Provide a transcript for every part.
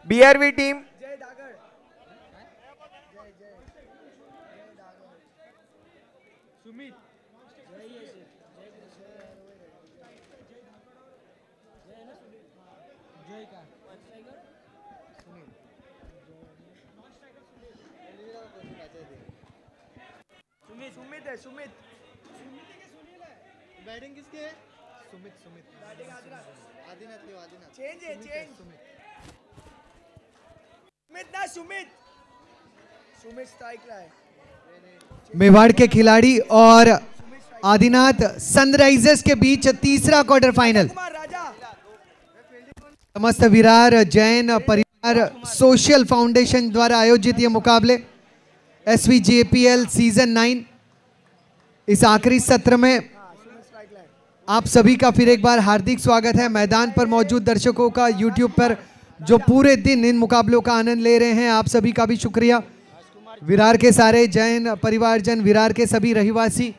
BRV team Sumit batting किसके है? Sumit batting Adinath change है सुमित ना सुमित स्ट्राइक रहा है। मेवाड़ के खिलाड़ी और आदिनाथ सनराइजर्स के बीच तीसरा क्वार्टर फाइनल। समस्त विरार जैन परिवार सोशल फाउंडेशन द्वारा आयोजित ये मुकाबले SVJPL सीजन 9 इस आखिरी सत्र में आप सभी का फिर एक बार हार्दिक स्वागत है। मैदान पर मौजूद दर्शकों का, यूट्यूब पर जो पूरे दिन इन मुकाबलों का आनंद ले रहे हैं, आप सभी का भी शुक्रिया। विरार के सारे जैन परिवारजन, विरार के सभी रहिवासी,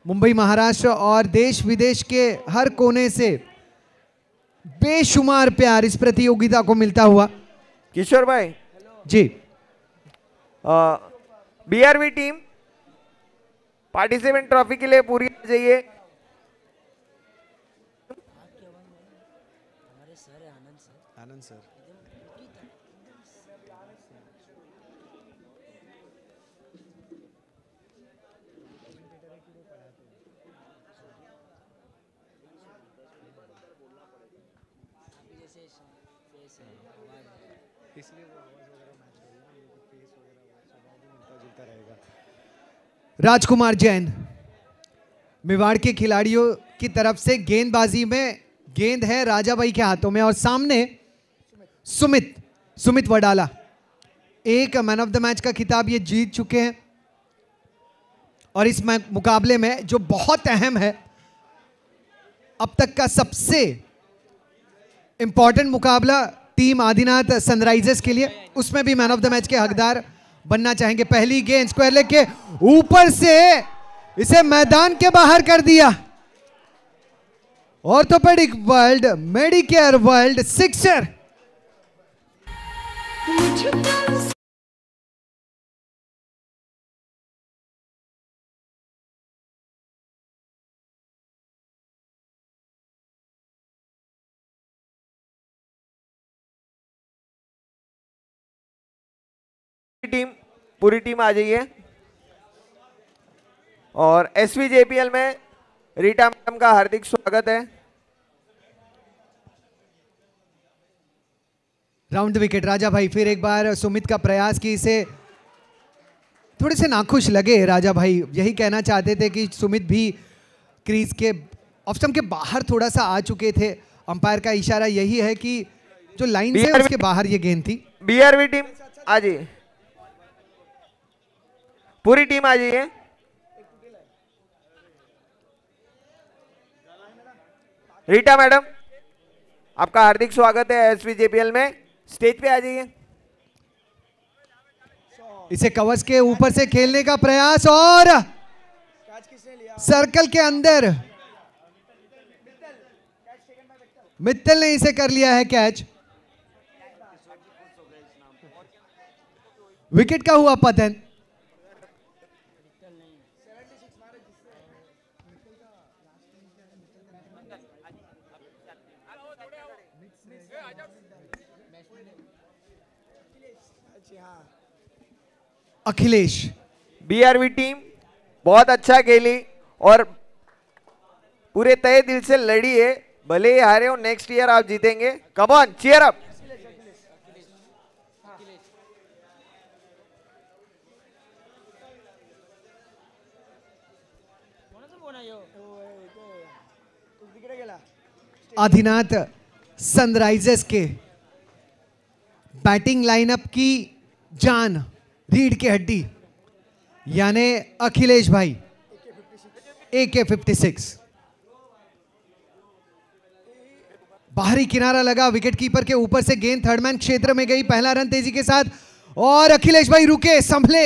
मुंबई महाराष्ट्र और देश विदेश के हर कोने से बेशुमार प्यार इस प्रतियोगिता को मिलता हुआ। किशोर भाई जी, BRV टीम पार्टिसिपेंट ट्रॉफी के लिए पूरी आ जाइए। आनंद सर इसलिए वो आवाज वगैरह मैच करेगा, फेस वगैरह स्वभाव भी मिलता जुलता रहेगा। राजकुमार जैन मेवाड़ के खिलाड़ियों की तरफ से गेंदबाजी में गेंद है राजा भाई के हाथों में और सामने सुमित वडाला एक मैन ऑफ द मैच का खिताब ये जीत चुके हैं। और इस मुकाबले में जो बहुत अहम है, अब तक का सबसे इंपॉर्टेंट मुकाबला टीम आदिनाथ सनराइजर्स के लिए, उसमें भी मैन ऑफ द मैच के हकदार बनना चाहेंगे। पहली गेंद स्क्वायर लेग के ऊपर से इसे मैदान के बाहर कर दिया। Orthopaedic world, Medicare world, sixer. पूरी टीम आ जाइए। और SVJPL में रीटा मैडम का हार्दिक स्वागत है। राउंड द विकेट राजा भाई, फिर एक बार सुमित का प्रयास कि इसे थोड़े से नाखुश लगे। राजा भाई यही कहना चाहते थे कि सुमित भी क्रीज के ऑफ स्टंप के बाहर थोड़ा सा आ चुके थे। अंपायर का इशारा यही है कि जो लाइन है उसके बाहर ये गेंद थी। BRV टीम आ जाइए, पूरी टीम आ जाइए। रीटा मैडम आपका हार्दिक स्वागत है SVJPL में, स्टेज पे आ जाइए। इसे कवर्स के ऊपर से खेलने का प्रयास और सर्कल के अंदर मित्तल ने इसे कर लिया है कैच। विकेट का हुआ पतन। अखिलेश, BRV टीम बहुत अच्छा खेली और पूरे तय दिल से लड़ी है। भले ही हारे हो, नेक्स्ट ईयर आप जीतेंगे। Come on, cheer up. Adinath Sunrisers के बैटिंग लाइनअप की जान, रीढ़ की हड्डी यानी अखिलेश भाई, AK-56। बाहरी किनारा लगा, विकेट कीपर के ऊपर से गेंद थर्ड मैन क्षेत्र में गई। पहला रन तेजी के साथ और अखिलेश भाई रुके, संभले।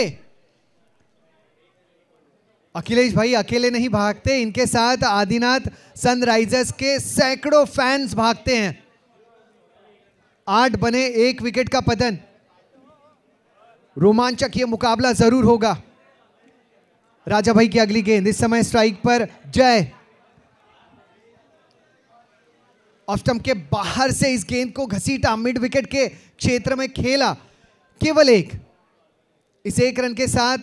अखिलेश भाई अकेले नहीं भागते, इनके साथ आदिनाथ सनराइजर्स के सैकड़ों फैंस भागते हैं। 8 बने, 1 विकेट का पतन। रोमांचक ये मुकाबला जरूर होगा। राजा भाई की अगली गेंद, इस समय स्ट्राइक पर जय। ऑफ स्टंप के बाहर से इस गेंद को घसीटा, मिड विकेट के क्षेत्र में खेला, केवल 1। इस 1 रन के साथ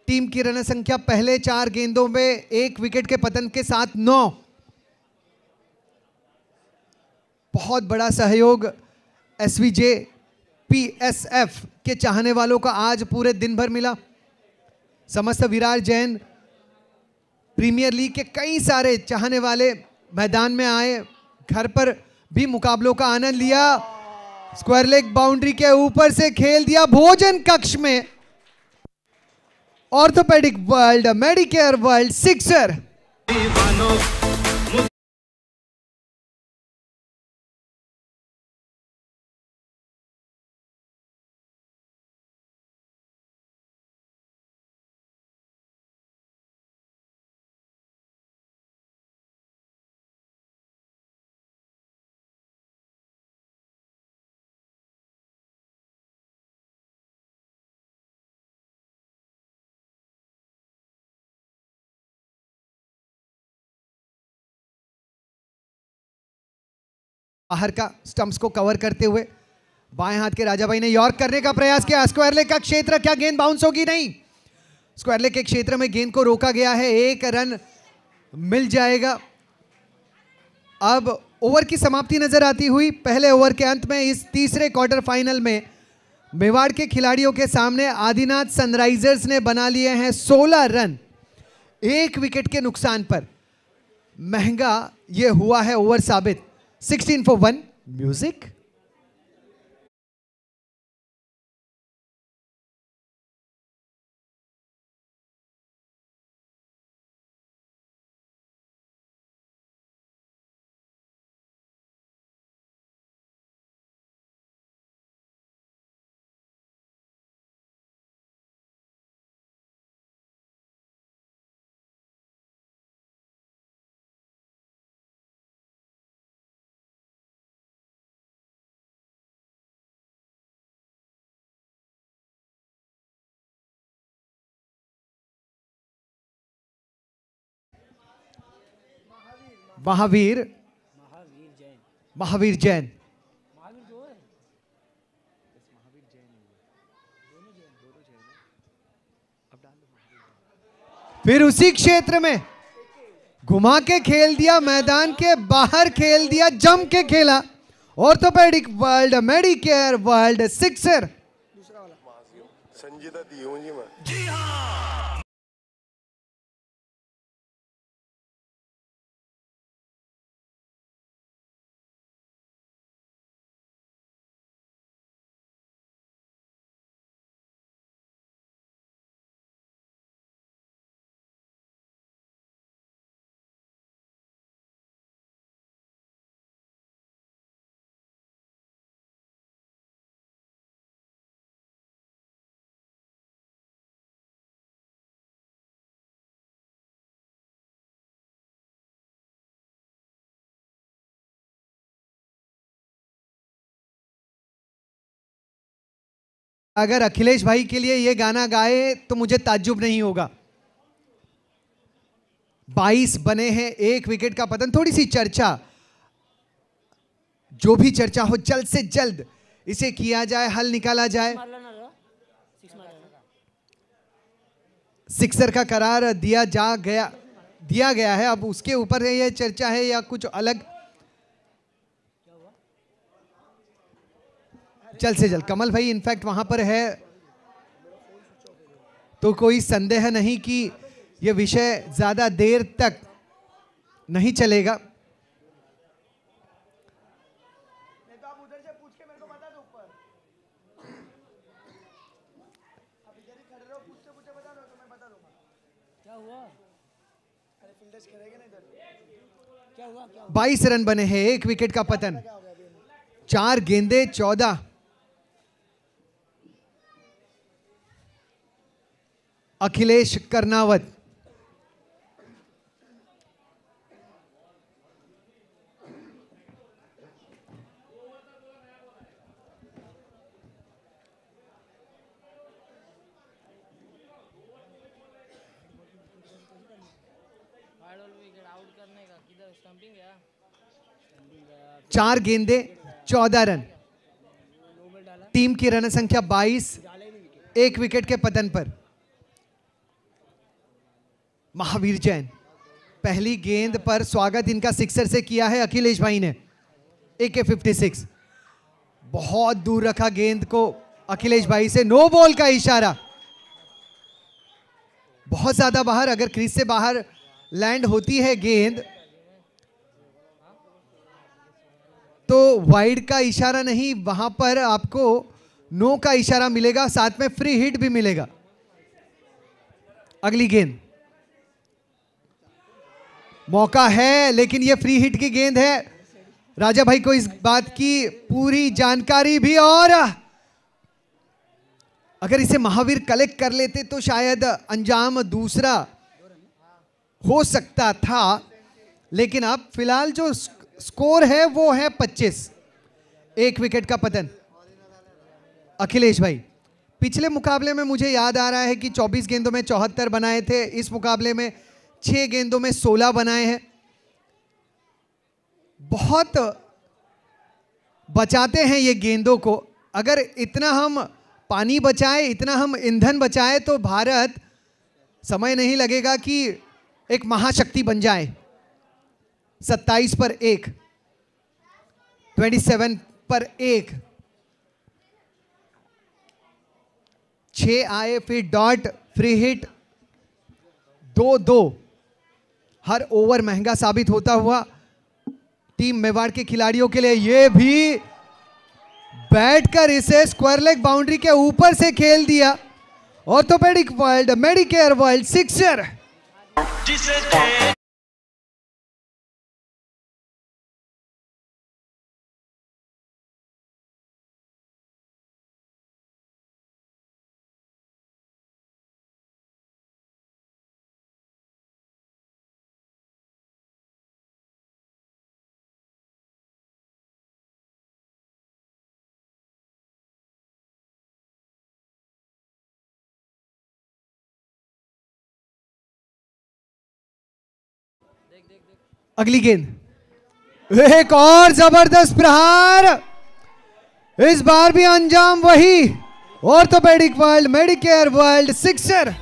टीम की रन संख्या पहले 4 गेंदों में 1 विकेट के पतन के साथ 9। बहुत बड़ा सहयोग एसवीजे पीएसएफ के चाहने वालों का आज पूरे दिन भर मिला। समस्त विरार जैन प्रीमियर लीग के कई सारे चाहने वाले मैदान में आए, घर पर भी मुकाबलों का आनंद लिया। स्क्वायर लेग बाउंड्री के ऊपर से खेल दिया भोजन कक्ष में। Orthopaedic world, Medicare world, sixer. बाहर का स्टंप्स को कवर करते हुए बाएं हाथ के राजा भाई ने यॉर्क करने का प्रयास किया। स्क्वायर लेग का क्षेत्र, क्या गेंद बाउंस होगी? नहीं, स्क्वायर लेग के क्षेत्र में गेंद को रोका गया है। 1 रन मिल जाएगा। अब ओवर की समाप्ति नजर आती हुई पहले ओवर के अंत में इस तीसरे क्वार्टर फाइनल में मेवाड़ के खिलाड़ियों के सामने आदिनाथ सनराइजर्स ने बना लिए हैं 16 रन 1 विकेट के नुकसान पर। महंगा यह हुआ है ओवर साबित। 16 for 1 म्यूजिक। महावीर जैन। फिर उसी क्षेत्र में घुमा के खेल दिया, मैदान के बाहर खेल दिया, जम के खेला। Orthopaedic world, Medicare world, sixer. संजीदा दी हूं जी मैं। अगर अखिलेश भाई के लिए ये गाना गाए तो मुझे ताज्जुब नहीं होगा। 22 बने हैं, 1 विकेट का पतन। थोड़ी सी चर्चा, जो भी चर्चा हो जल्द से जल्द इसे किया जाए, हल निकाला जाए। सिक्सर का करार दिया गया है। अब उसके ऊपर है यह चर्चा है या कुछ अलग। जल्द से जल्द कमल भाई इनफैक्ट वहां पर है, तो कोई संदेह नहीं कि यह विषय ज्यादा देर तक नहीं चलेगा। नहीं तो आप उधर से पूछ के मेरे को बता दो ऊपर। आप इधर ही खड़े रहो, पूछते पूछते बता दो तो मैं बता दूंगा। क्या हुआ? अरे फील्डर्स करेंगे ना इधर। क्या हुआ? 22 रन बने हैं, 1 विकेट का पतन। 4 गेंदे 14। अखिलेश कर्नावत। 4 गेंदे 14 रन। टीम की रन संख्या 22, 1 विकेट के पतन पर। महावीर जैन पहली गेंद पर स्वागत इनका सिक्सर से किया है अखिलेश भाई ने। AK56 बहुत दूर रखा गेंद को अखिलेश भाई से। नो बॉल का इशारा, बहुत ज्यादा बाहर। अगर क्रीज से बाहर लैंड होती है गेंद तो वाइड का इशारा नहीं, वहां पर आपको नो का इशारा मिलेगा, साथ में फ्री हिट भी मिलेगा। अगली गेंद मौका है लेकिन यह फ्री हिट की गेंद है। राजा भाई को इस बात की पूरी जानकारी भी, और अगर इसे महावीर कलेक्ट कर लेते तो शायद अंजाम दूसरा हो सकता था, लेकिन अब फिलहाल जो स्कोर है वो है 25, 1 विकेट का पतन। अखिलेश भाई पिछले मुकाबले में मुझे याद आ रहा है कि 24 गेंदों में 74 बनाए थे, इस मुकाबले में 6 गेंदों में 16 बनाए हैं। बहुत बचाते हैं ये गेंदों को। अगर इतना हम पानी बचाए, इतना हम ईंधन बचाए तो भारत समय नहीं लगेगा कि एक महाशक्ति बन जाए। 27 पर 1, 27 पर 1, 6 आए, फिर डॉट, फ्री हिट, 2-2। हर ओवर महंगा साबित होता हुआ टीम मेवाड़ के खिलाड़ियों के लिए। ये भी बैठकर इसे स्क्वायर लेग बाउंड्री के ऊपर से खेल दिया। Orthopaedic world, Medicare world, sixer. अगली गेंद, एक और जबरदस्त प्रहार। इस बार भी अंजाम वही, orthopaedic world, Medicare world, sixer.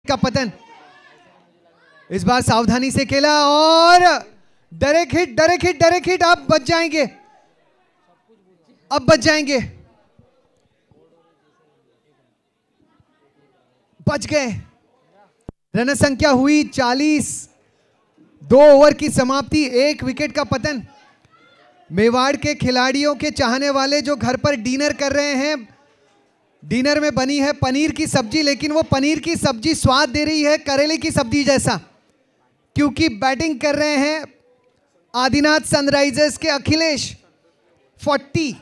का पतन इस बार सावधानी से खेला और direct hit, direct hit, direct hit. अब बच जाएंगे, अब बच जाएंगे, बच गए। रन संख्या हुई 40, 2 ओवर की समाप्ति, 1 विकेट का पतन। मेवाड़ के खिलाड़ियों के चाहने वाले जो घर पर डिनर कर रहे हैं, डिनर में बनी है पनीर की सब्जी, लेकिन वो पनीर की सब्जी स्वाद दे रही है करेले की सब्जी जैसा, क्योंकि बैटिंग कर रहे हैं आदिनाथ सनराइजर्स के अखिलेश। 40,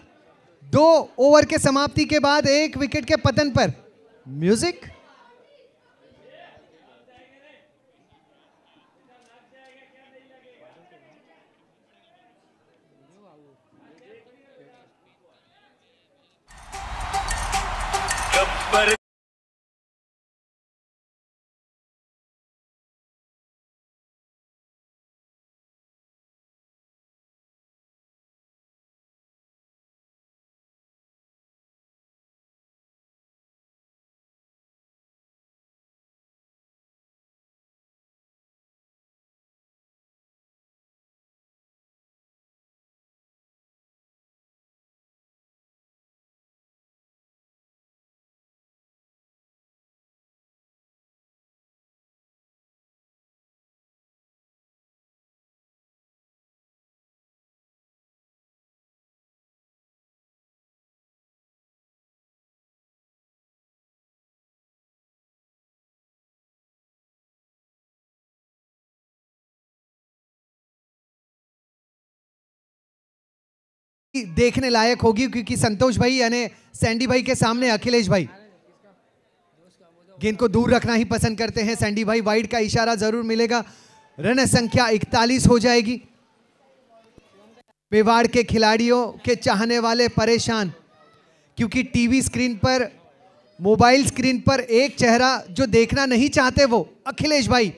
2 ओवर के समाप्ति के बाद 1 विकेट के पतन पर। म्यूजिक देखने लायक होगी, क्योंकि संतोष भाई यानी सैंडी भाई के सामने अखिलेश भाई गेंद को दूर रखना ही पसंद करते हैं। सैंडी भाई वाइड का इशारा जरूर मिलेगा। रन संख्या 41 हो जाएगी। मेवाड़ के खिलाड़ियों के चाहने वाले परेशान, क्योंकि टीवी स्क्रीन पर, मोबाइल स्क्रीन पर एक चेहरा जो देखना नहीं चाहते वो अखिलेश भाई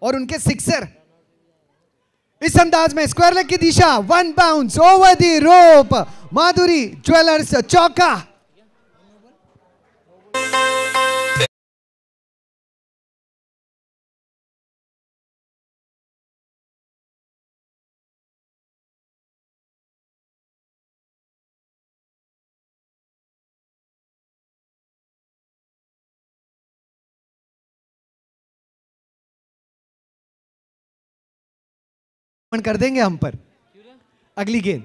और उनके सिक्सर। इस अंदाज में स्क्वायर लेग की दिशा, 1 bounce over the rope, Madhuri jewellers चौका। कर देंगे हम पर। अगली गेंद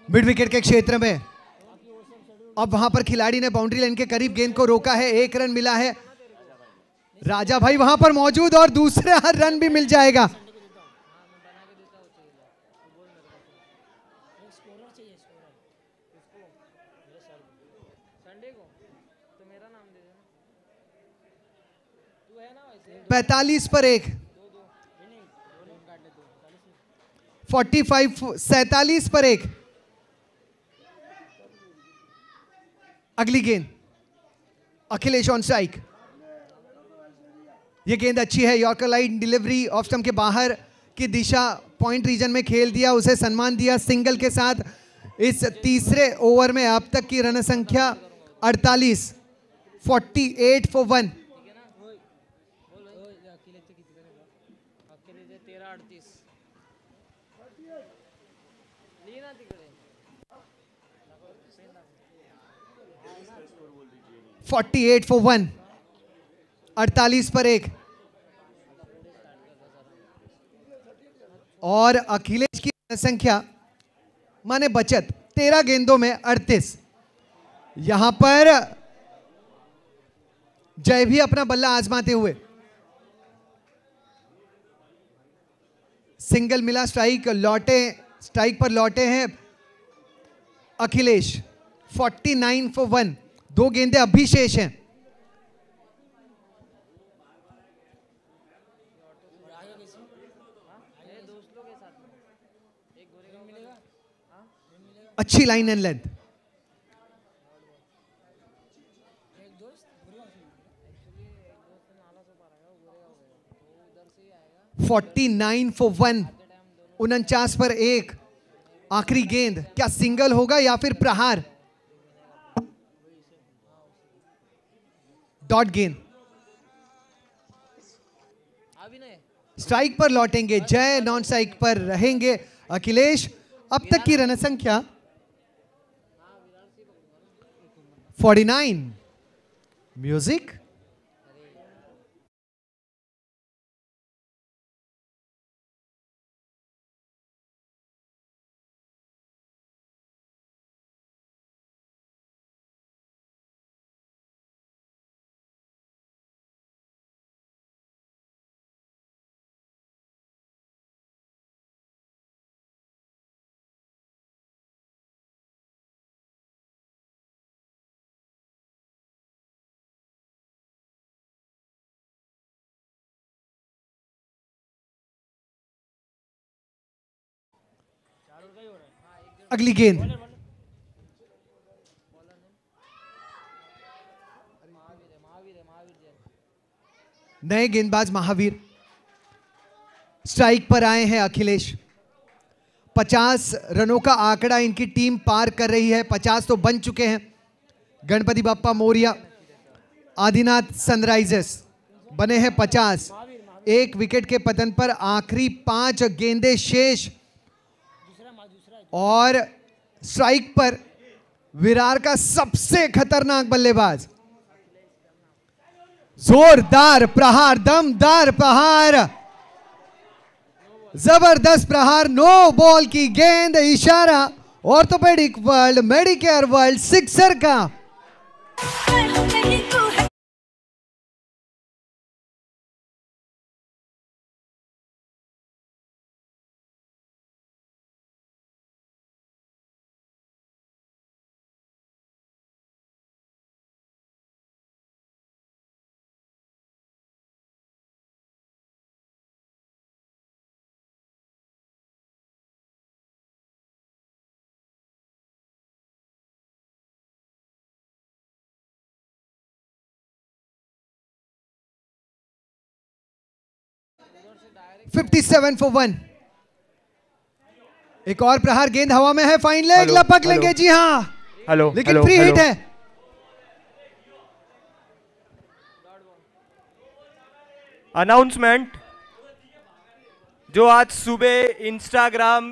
मिड विकेट के क्षेत्र में, अब वहां पर खिलाड़ी ने बाउंड्री लाइन के करीब गेंद को रोका है, 1 रन मिला है। राजा भाई वहां पर मौजूद और दूसरा रन भी मिल जाएगा। पैंतालीस पर 1, 47 पर 1। अगली गेंद अखिलेश ऑन स्ट्राइक। यह गेंद अच्छी है, yorker line delivery, off stump के बाहर की दिशा, पॉइंट रीजन में खेल दिया, उसे सम्मान दिया सिंगल के साथ। इस तीसरे ओवर में अब तक की रन संख्या 48, 48 for 1। $48 for 1, 48 पर 1। और अखिलेश की संख्या माने बचत 13 गेंदों में 38। यहां पर जय भी अपना बल्ला आजमाते हुए, सिंगल मिला, स्ट्राइक लौटे, स्ट्राइक पर लौटे हैं अखिलेश। 49 for 1, 2 गेंदें अभी शेष हैं। अच्छी लाइन एंड लेंथ। $49 for 1, 49 पर 1। आखिरी गेंद, क्या सिंगल होगा या फिर प्रहार? डॉट गेंद, स्ट्राइक पर लौटेंगे जय, नॉन स्ट्राइक पर रहेंगे अखिलेश। अब तक की रन संख्या 49। म्यूजिक अगली गेंद, नए गेंदबाज महावीर स्ट्राइक पर आए हैं अखिलेश। 50 रनों का आंकड़ा इनकी टीम पार कर रही है, 50 तो बन चुके हैं। गणपति बाप्पा मोरिया, आदिनाथ सनराइजर्स बने हैं 50। 1 विकेट के पतन पर आखिरी 5 गेंदें शेष, और स्ट्राइक पर विरार का सबसे खतरनाक बल्लेबाज। जोरदार प्रहार, दमदार प्रहार, जबरदस्त प्रहार, नो बॉल की गेंद, इशारा orthopaedic world, Medicare world sixer का। 57 for 1। एक और प्रहार, गेंद हवा में है, फाइन लेग, लपक लेंगे जी हाँ, हेलो, लेकिन फ्री हिट है। अनाउंसमेंट, जो आज सुबह इंस्टाग्राम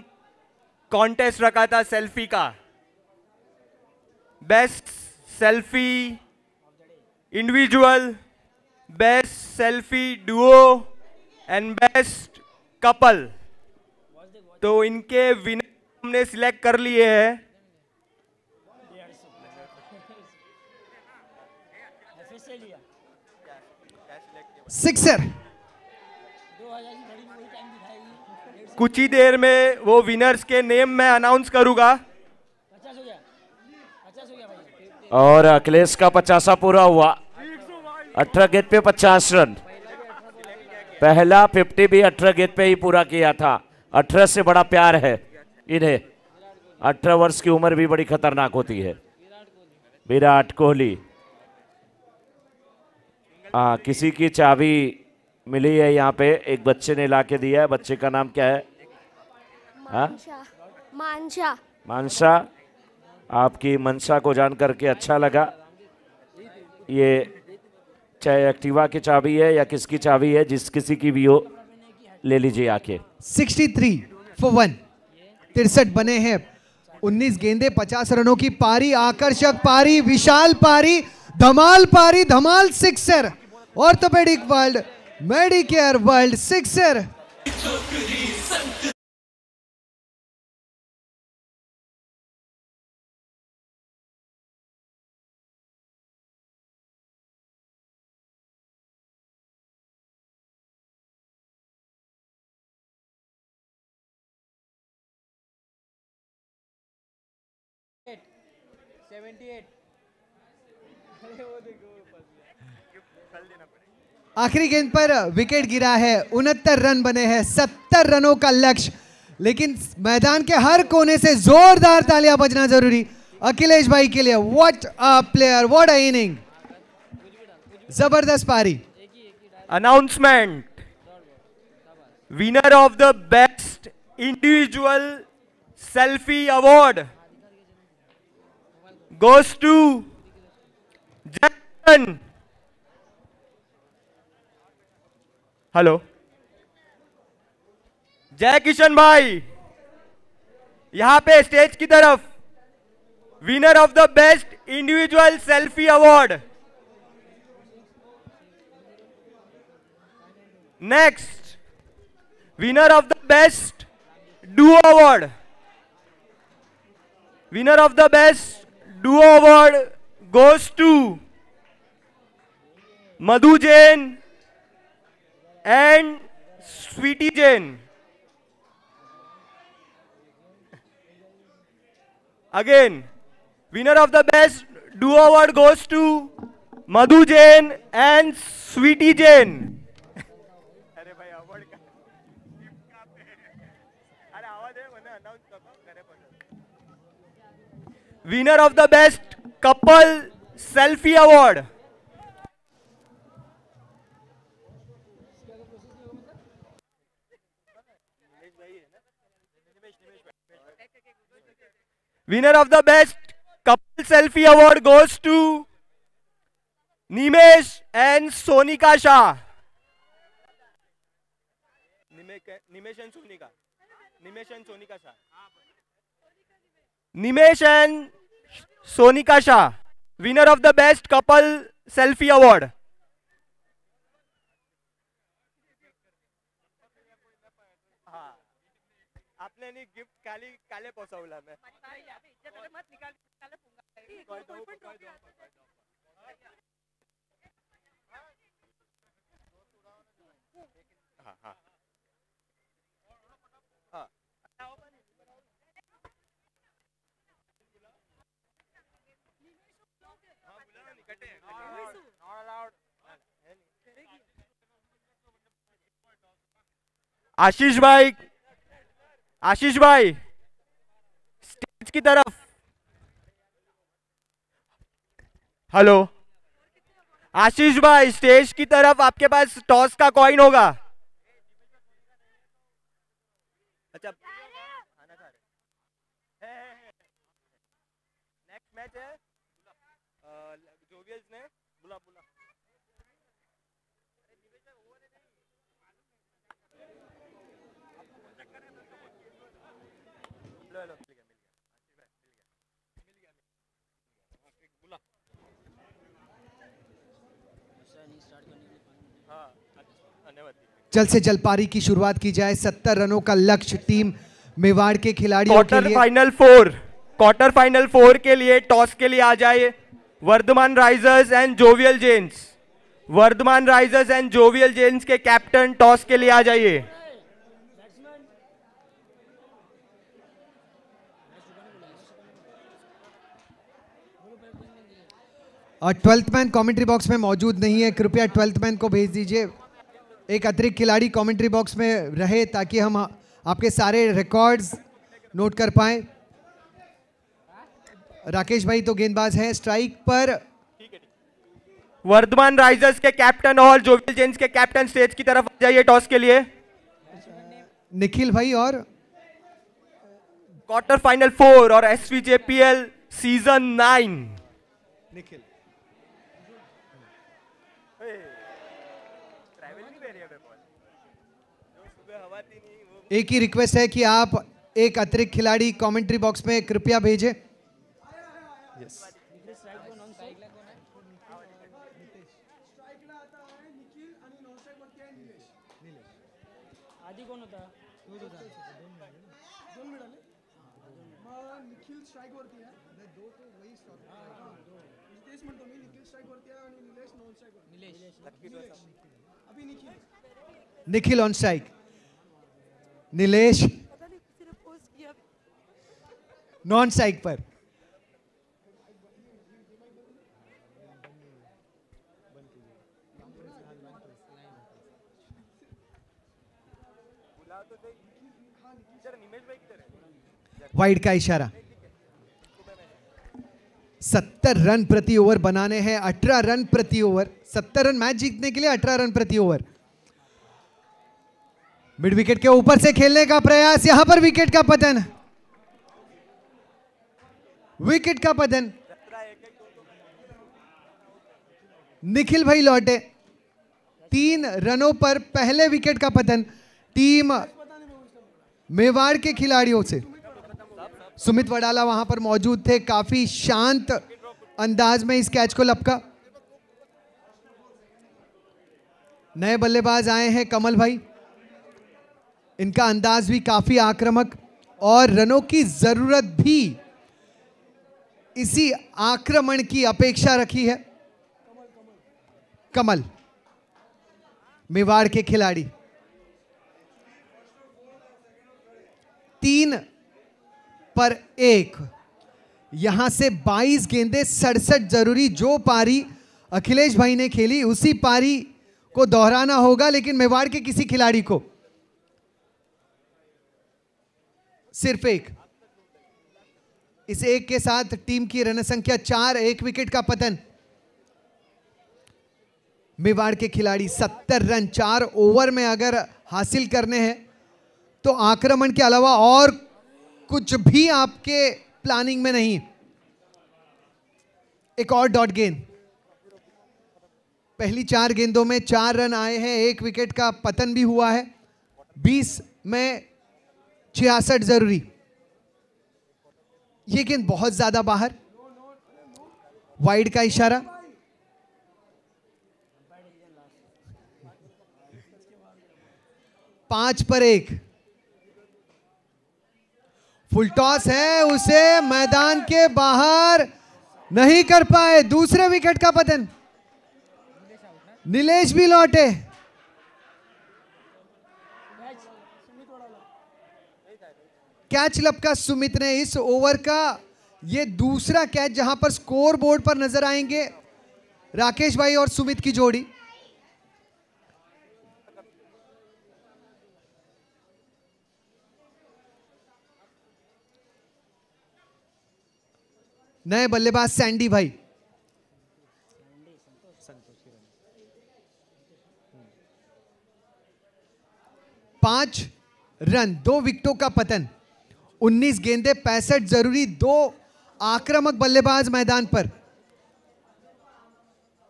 कॉन्टेस्ट रखा था सेल्फी का, best selfie individual, best selfie Duo and best couple, तो इनके विनर हमने सिलेक्ट कर लिए हैं। सिक्सर। कुछ ही देर में वो विनर्स के नेम मैं अनाउंस करूंगा। और अखिलेश का 50 पूरा हुआ, 18 गेंद पे 50 रन। पहला 50 भी 18 गेंद पे ही पूरा किया था। 18 से बड़ा प्यार है इन्हें। 18 वर्ष की उम्र भी बड़ी खतरनाक होती है। विराट कोहली, किसी की चाबी मिली है यहाँ पे, एक बच्चे ने ला के दिया है। बच्चे का नाम क्या है? मानसा। मानसा, आपकी मनसा को जान करके अच्छा लगा। ये चाहे एक्टिवा की चाबी है या किसकी चाबी है, जिस किसी की भी हो, ले लीजिए आके। 63 for 1। 63 बने हैं। 19 गेंदे, 50 रनों की पारी, आकर्षक पारी, विशाल पारी, धमाल पारी, धमाल sixer. Orthopedic world, Medicare world sixer. आखिरी गेंद पर विकेट गिरा है। 69 रन बने हैं, 70 रनों का लक्ष्य, लेकिन मैदान के हर कोने से जोरदार तालियां बजना जरूरी अखिलेश भाई के लिए। What a player, what a inning, जबरदस्त पारी। Announcement, winner of the best individual selfie award goes to Jackson. Hello, Jay Kishan भाई, यहां पे स्टेज की तरफ winner of the best individual selfie award. Next, winner of the best duo award. Winner of the best duo award goes to Madhu Jain and Sweety Jain. Again, winner of the best duo award goes to Madhu Jain and Sweety Jain. अरे भाई award का अरे आवाज है, मैंने announce करे पड़े। Winner of the best couple selfie award winner of the best couple selfie award goes to Nimesh and Sonika Shah. Nimesh and Sonika, Nimesh and Sonika Shah, Nimesh and Sonika Shah, winner of the best couple selfie award. आपने नहीं गिफ्ट काली काले पोसवला मैं आशीष भाई, आशीष भाई स्टेज की तरफ। हेलो आशीष भाई, स्टेज की तरफ आपके पास टॉस का कॉइन होगा। जल्द से जल्द पारी की शुरुआत की जाए। 70 रनों का लक्ष्य टीम मेवाड़ के खिलाड़ियों के लिए। क्वार्टर फाइनल 4 के लिए टॉस के लिए आ जाए Vardhman risers and jovial gens. Vardhman risers and jovial gens के कैप्टन टॉस के लिए आ जाइए। और 12th मैन कमेंट्री बॉक्स में मौजूद नहीं है, कृपया 12th मैन को भेज दीजिए। एक अतिरिक्त खिलाड़ी कमेंट्री बॉक्स में रहे ताकि हम आपके सारे रिकॉर्ड्स नोट कर पाए। राकेश भाई तो गेंदबाज है स्ट्राइक पर। वर्धमान राइजर्स के कैप्टन और जोवियल जेन्स के कैप्टन स्टेज की तरफ आ जाइए टॉस के लिए। निखिल भाई और क्वार्टर फाइनल 4 और SVJPL सीजन 9। निखिल एक ही रिक्वेस्ट है कि आप एक अतिरिक्त खिलाड़ी कमेंट्री बॉक्स में कृपया भेजें। आधी कोण होता? दोन मिळाले. मग निखिल स्ट्राइक वरती आहे. तेच म्हणतो मी, निखिल स्ट्राइक वरती आहे आणि निलेश नॉन स्ट्राइक वरती. निलेश अभी Nikhil. Nikhil on strike. Nilesh non strike पर। वाइड का इशारा। 70 रन प्रति ओवर बनाने हैं। 18 रन प्रति ओवर। 70 रन मैच जीतने के लिए 18 रन प्रति ओवर। मिड विकेट के ऊपर से खेलने का प्रयास, यहां पर विकेट का पतन। विकेट का पतन। निखिल भाई लौटे। 3 रनों पर पहले विकेट का पतन टीम मेवाड़ के खिलाड़ियों से। सुमित वडाला वहां पर मौजूद थे, काफी शांत अंदाज में इस कैच को लपका। नए बल्लेबाज आए हैं कमल भाई, इनका अंदाज भी काफी आक्रामक और रनों की जरूरत भी इसी आक्रमण की अपेक्षा रखी है। कमल मेवाड़ के खिलाड़ी 3 पर 1, यहां से 22 गेंदें 67 जरूरी। जो पारी अखिलेश भाई ने खेली उसी पारी को दोहराना होगा, लेकिन मेवाड़ के किसी खिलाड़ी को सिर्फ 1। इस 1 के साथ टीम की रन संख्या 4। 1 विकेट का पतन। मेवाड़ के खिलाड़ी 70 रन 4 ओवर में अगर हासिल करने हैं तो आक्रमण के अलावा और कुछ भी आपके प्लानिंग में नहीं। एक और डॉट गेंद। पहली 4 गेंदों में 4 रन आए हैं, 1 विकेट का पतन भी हुआ है। 20 में 66 जरूरी। ये गेंद बहुत ज्यादा बाहर। वाइड का इशारा। पांच पर 1। फुल टॉस है, उसे मैदान के बाहर नहीं कर पाए। दूसरे विकेट का पतन। नीलेश भी लौटे। कैच लपका सुमित ने इस ओवर का। ये दूसरा कैच जहां पर स्कोर बोर्ड पर नजर आएंगे राकेश भाई और सुमित की जोड़ी। नए बल्लेबाज सैंडी भाई। पांच रन 2 विकेटों का पतन। 19 गेंदें 65 जरूरी। 2 आक्रामक बल्लेबाज मैदान पर।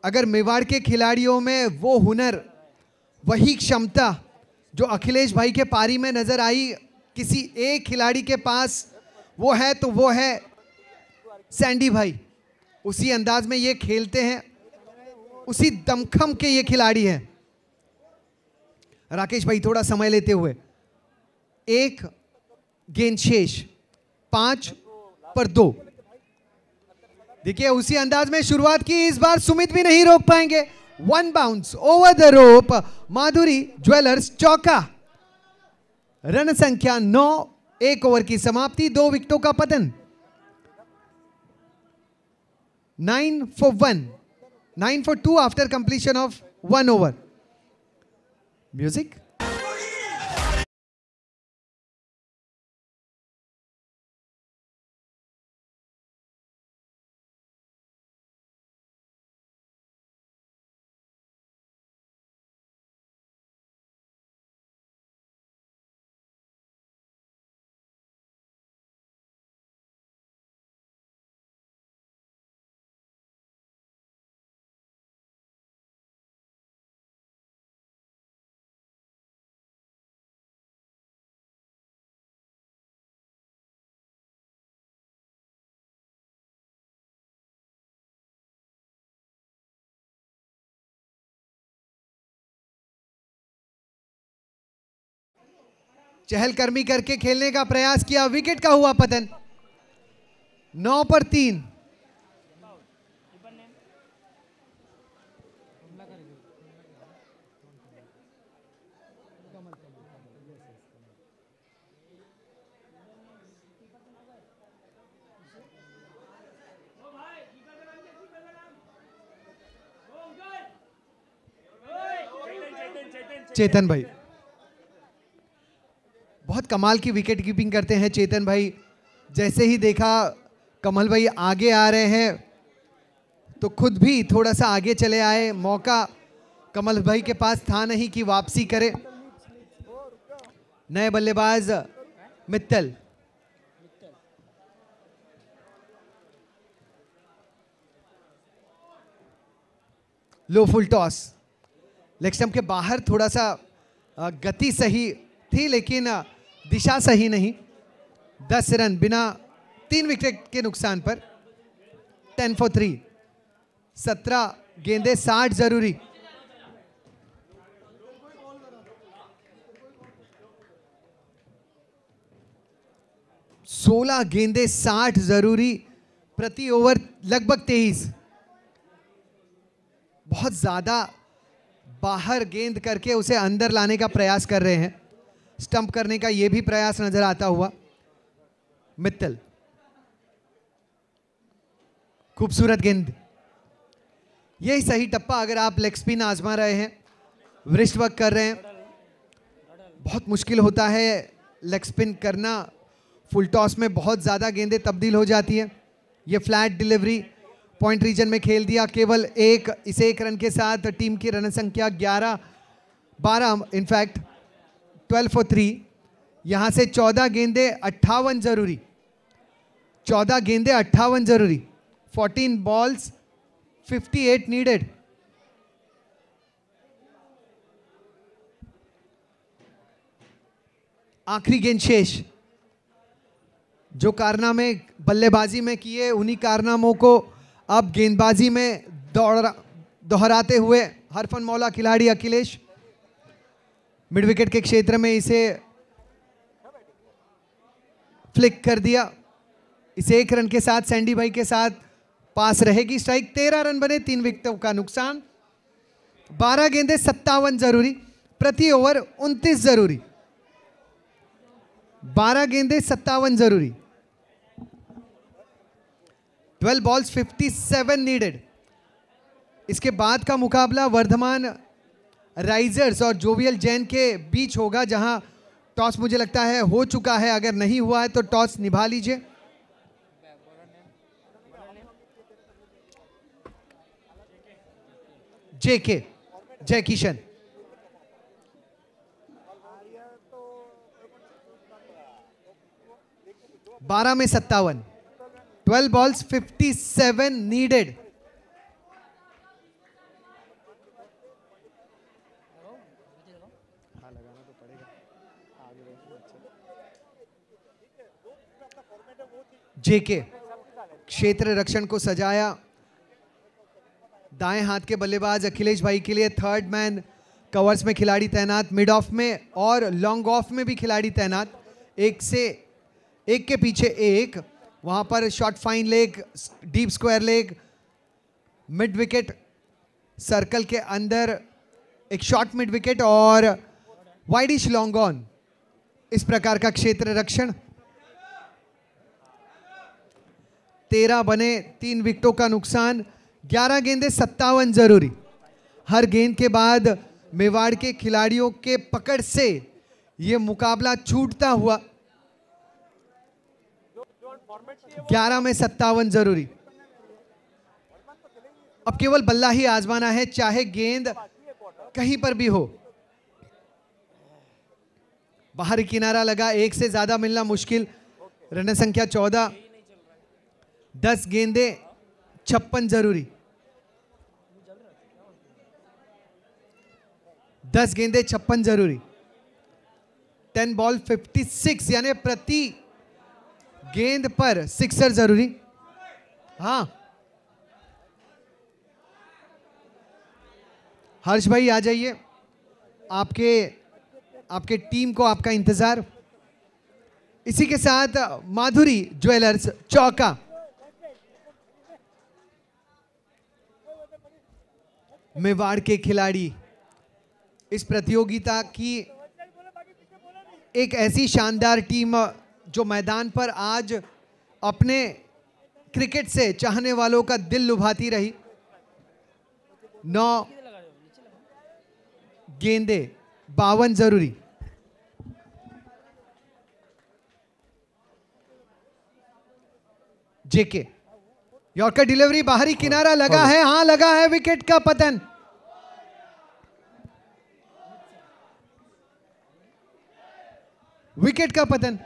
अगर मेवाड़ के खिलाड़ियों में वो हुनर, वही क्षमता जो अखिलेश भाई के पारी में नजर आई किसी एक खिलाड़ी के पास वो है, तो वो है सैंडी भाई। उसी अंदाज में ये खेलते हैं, उसी दमखम के ये खिलाड़ी हैं। राकेश भाई थोड़ा समय लेते हुए, 1 गेंद शेष, 5 पर 2। देखिए उसी अंदाज में शुरुआत की, इस बार सुमित भी नहीं रोक पाएंगे। 1 bounce over the rope, Madhuri jewellers चौका। रन संख्या 9, 1 ओवर की समाप्ति, 2 विकेटों का पतन। 9 for 1, 9 for 2 after completion of 1 over. Music. चहलकर्मी करके खेलने का प्रयास किया, विकेट का हुआ पतन। 9 पर 3। चेतन भाई बहुत कमाल की विकेट कीपिंग करते हैं। चेतन भाई जैसे ही देखा कमल भाई आगे आ रहे हैं तो खुद भी थोड़ा सा आगे चले आए। मौका कमल भाई के पास था नहीं कि वापसी करे। नए बल्लेबाज मित्तल, लो फुल टॉस, लेग स्टंप के बाहर थोड़ा सा गति सही थी लेकिन दिशा सही नहीं। 10 रन बिना 3 विकेट के नुकसान पर। 10 for 3, 17 गेंदे 60 जरूरी। सोलह गेंदे 60 जरूरी, प्रति ओवर लगभग 23। बहुत ज्यादा बाहर गेंद करके उसे अंदर लाने का प्रयास कर रहे हैं। स्टंप करने का यह भी प्रयास नजर आता हुआ। मित्तल, खूबसूरत गेंद, यही सही टप्पा अगर आप लेग स्पिन आजमा रहे हैं, वृष्ट वर्क कर रहे हैं। बहुत मुश्किल होता है लेग स्पिन करना, फुल टॉस में बहुत ज़्यादा गेंदें तब्दील हो जाती है। ये फ्लैट डिलीवरी पॉइंट रीजन में खेल दिया, केवल इस 1 रन के साथ टीम की रन संख्या 12 इनफैक्ट 12 for 3। यहां से 14 गेंदे 58 जरूरी, 14 गेंदे 58 जरूरी। 14 balls 58 नीडेड। आखिरी गेंद शेष। जो कारनामे बल्लेबाजी में किए उन्हीं कारनामों को अब गेंदबाजी में दोहराते हुए हरफन मौला खिलाड़ी अखिलेश। मिड विकेट के क्षेत्र में इसे फ्लिक कर दिया। इस 1 रन के साथ सैंडी भाई के साथ पास रहेगी स्ट्राइक। 13 रन बने, 3 विकेटों का नुकसान। 12 गेंदे 57 जरूरी, प्रति ओवर 29 जरूरी। 12 गेंदे 57 जरूरी। 12 balls 57 नीडेड। इसके बाद का मुकाबला वर्धमान राइजर्स और जोवियल जैन के बीच होगा, जहां टॉस मुझे लगता है हो चुका है। अगर नहीं हुआ है तो टॉस निभा लीजिए। जेके, जय किशन। बारह में 57। 12 balls 57 नीडेड। जेके क्षेत्र रक्षण को सजाया, दाएं हाथ के बल्लेबाज अखिलेश भाई के लिए थर्ड मैन कवर्स में खिलाड़ी तैनात, मिड ऑफ में और लॉन्ग ऑफ में भी खिलाड़ी तैनात, एक के पीछे एक, वहां पर short fine leg, deep square leg, mid wicket circle के अंदर एक शॉर्ट मिड विकेट और वाइडिश लॉन्ग ऑन, इस प्रकार का क्षेत्र रक्षण। 13 बने, 3 विकेटों का नुकसान, 11 गेंदें 57 जरूरी। हर गेंद के बाद मेवाड़ के खिलाड़ियों के पकड़ से यह मुकाबला छूटता हुआ 11 में 57 जरूरी। अब केवल बल्ला ही आजमाना है, चाहे गेंद कहीं पर भी हो। बाहरी किनारा लगा, 1 से ज्यादा मिलना मुश्किल। रन संख्या 14, 10 गेंदें 56 जरूरी। 10 गेंदें 56 जरूरी। 10 बॉल 56, यानी प्रति गेंद पर सिक्सर जरूरी। हाँ हर्ष भाई आ जाइए, आपके टीम को आपका इंतजार। इसी के साथ माधुरी ज्वेलर्स चौका। मेवाड़ के खिलाड़ी इस प्रतियोगिता की एक ऐसी शानदार टीम जो मैदान पर आज अपने क्रिकेट से चाहने वालों का दिल लुभाती रही। 9 गेंदें 52 जरूरी। जेके यॉर्कर डिलीवरी, बाहरी किनारा लगा है, हाँ लगा है, विकेट का पतन। विकेट का पतन।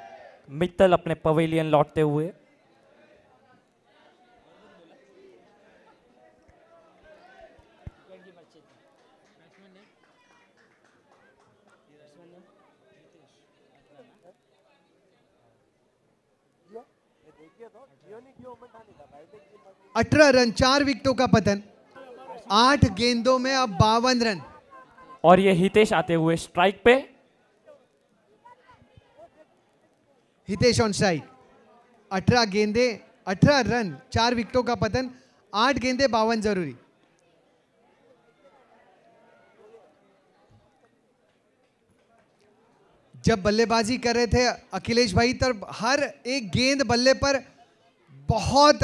मित्तल अपने पवेलियन लौटते हुए। अठारह रन, 4 विकेटों का पतन, 8 गेंदों में अब 52 रन। और ये हितेश आते हुए स्ट्राइक पे। Hitesh on strike. 18 गेंदें 18 रन, 4 विकेटों का पतन, 8 गेंदें 52 जरूरी। जब बल्लेबाजी कर रहे थे अखिलेश भाई, तब हर एक गेंद बल्ले पर बहुत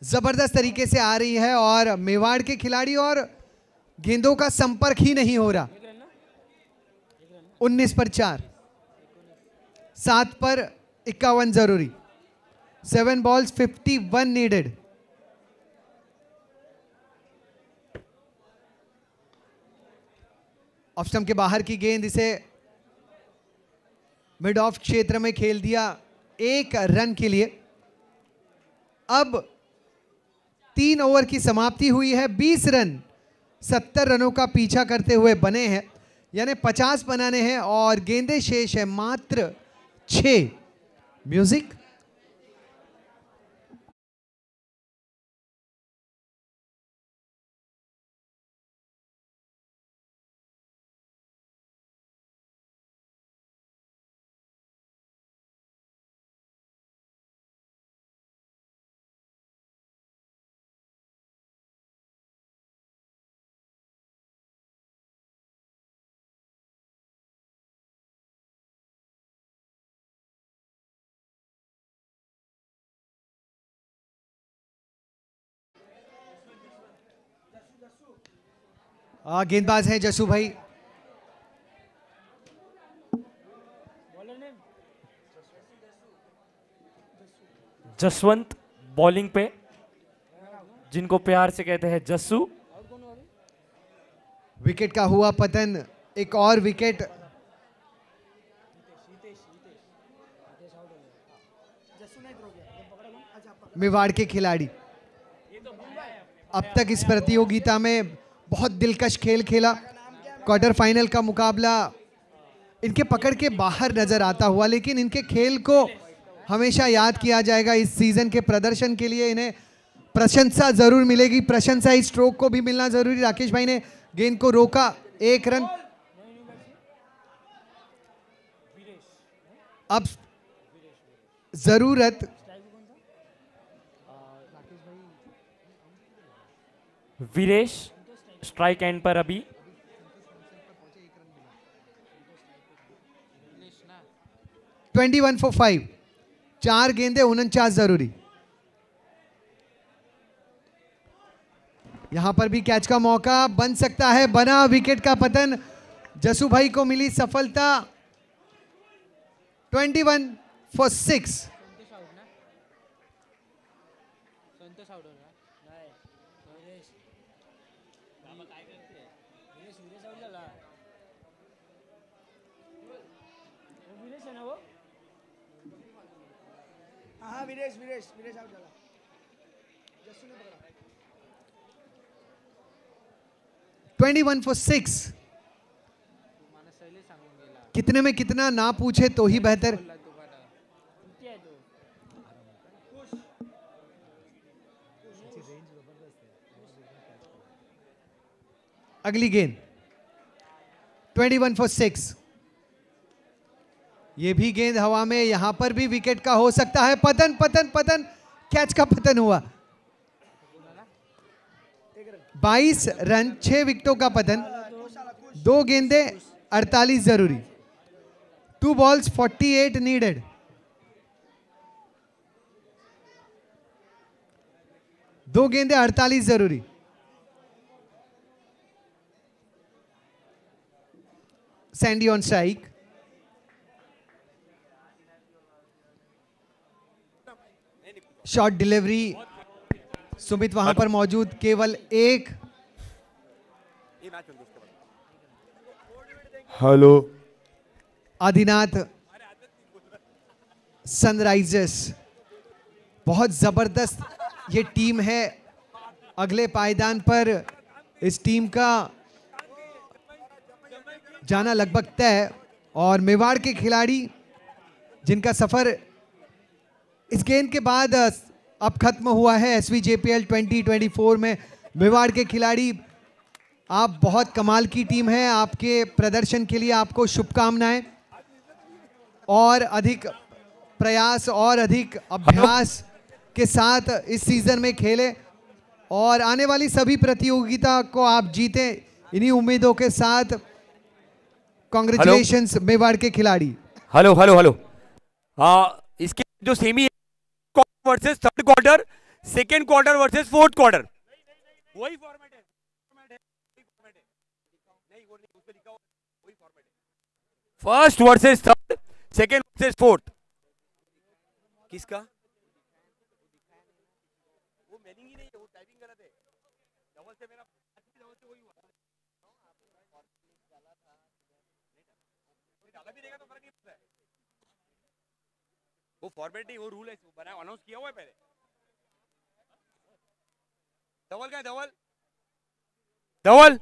जबरदस्त तरीके से आ रही है और मेवाड़ के खिलाड़ी और गेंदों का संपर्क ही नहीं हो रहा। 19 पर 4, 7 पर 51 जरूरी। 7 बॉल्स 51 नीडेड। ऑफ स्टंप के बाहर की गेंद, इसे मिड ऑफ क्षेत्र में खेल दिया 1 रन के लिए। अब 3 ओवर की समाप्ति हुई है। 20 रन 70 रनों का पीछा करते हुए बने हैं, यानी 50 बनाने हैं और गेंदें शेष है मात्र 6। म्यूजिक। गेंदबाज हैं जसू भाई। जसवंत बॉलिंग पे, जिनको प्यार से कहते हैं जस्सू। विकेट का हुआ पतन, एक और विकेट। मेवाड़ के खिलाड़ी अब तक इस प्रतियोगिता में बहुत दिलकश खेल खेला। क्वार्टर फाइनल का मुकाबला इनके पकड़ के बाहर नजर आता हुआ, लेकिन इनके खेल को हमेशा याद किया जाएगा। इस सीजन के प्रदर्शन के लिए इन्हें प्रशंसा जरूर मिलेगी। प्रशंसा इस स्ट्रोक को भी मिलना जरूरी। राकेश भाई ने गेंद को रोका, 1 रन। अब जरूरत वीरेश स्ट्राइक एंड पर अभी। ट्वेंटी 21 for 5, 4 गेंदे 49 जरूरी। यहां पर भी कैच का मौका बन सकता है, बना। विकेट का पतन, जसू भाई को मिली सफलता। 21 for 6। हाँ विरेश विरेश विरेश आउट झाला, जस्सू ने पकड़ा। 21 for 6। कितने में कितना ना पूछे तो ही बेहतर। अगली गेंद 21 for 6। ये भी गेंद हवा में, यहां पर भी विकेट का हो सकता है पतन। पतन पतन, कैच का पतन हुआ। 22 रन, 6 विकेटों का पतन। 2 गेंदे 48 जरूरी। 2 balls 48 नीडेड। दो गेंदे 48 जरूरी। Sandy on strike. Short delivery, Sumit वहां पर मौजूद, केवल 1। हेलो आदिनाथ सनराइजर्स, बहुत जबरदस्त ये टीम है। अगले पायदान पर इस टीम का जाना लगभग तय। और मेवाड़ के खिलाड़ी जिनका सफर इस गेंद के बाद अब खत्म हुआ है SVJPL 2024 में। मेवाड़ के खिलाड़ी, आप बहुत कमाल की टीम है। आपके प्रदर्शन के लिए आपको शुभकामनाएं, और अधिक प्रयास और अधिक अभ्यास के साथ इस सीजन में खेले और आने वाली सभी प्रतियोगिता को आप जीते, इन्हीं उम्मीदों के साथ कांग्रेचुलेशंस मेवाड़ के खिलाड़ी। Hello hello hello. इसके जो semi versus third quarter, second quarter versus fourth quarter, वही फॉर्मेट है। First versus third, second versus fourth. किसका वो मेनिंग ही नहीं है, वो टाइपिंग गलत है। डबल से मेरा डबल से वही हुआ। डाला भी देगा तो फर्क नहीं पड़ता है। वो फॉर्मेट नहीं, वो रूल है, बनाया, अनाउंस किया हुआ है पहले। धवल का है, धवल धवल